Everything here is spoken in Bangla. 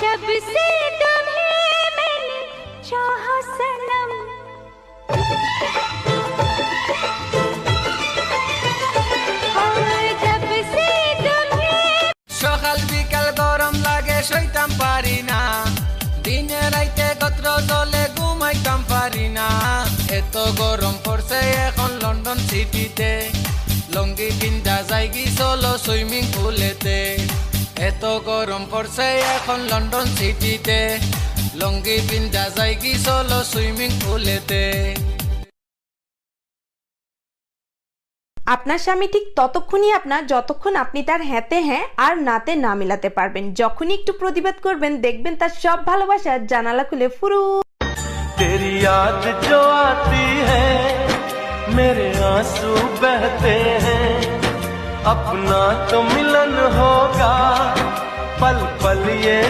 जब से तुम्हें मैंने चाहा सनम और जब से तुम्हें সকাল বিকাল গরম লাগে সইতাম পারি না দিনে রাইতে কত্র জলে ঘুমাইতাম পারি না এত গরম পড়ছে এখন লন্ডন সিটিতে লঙ্গি পিন্দা যাইগি চলো সুইমিং পুলেতে এত গরম পড়ছে এখন লন্ডন সিটিতে লঙ্গি পিন্দা যাইগি চলো সুইমিং পুলেতে আপনার স্বামী ঠিক ততক্ষণই আপনার যতক্ষণ আপনি তার হ্যাঁতে হ্যাঁ আর নাতে না মিলাতে পারবেন। যখনই একটু প্রতিবাদ করবেন দেখবেন তার সব ভালোবাসার জানালা খুলে ফুরু। तेरी याद जो आती है मेरे आंसू बहते हैं अपना तो मिलन होगा पल पल ये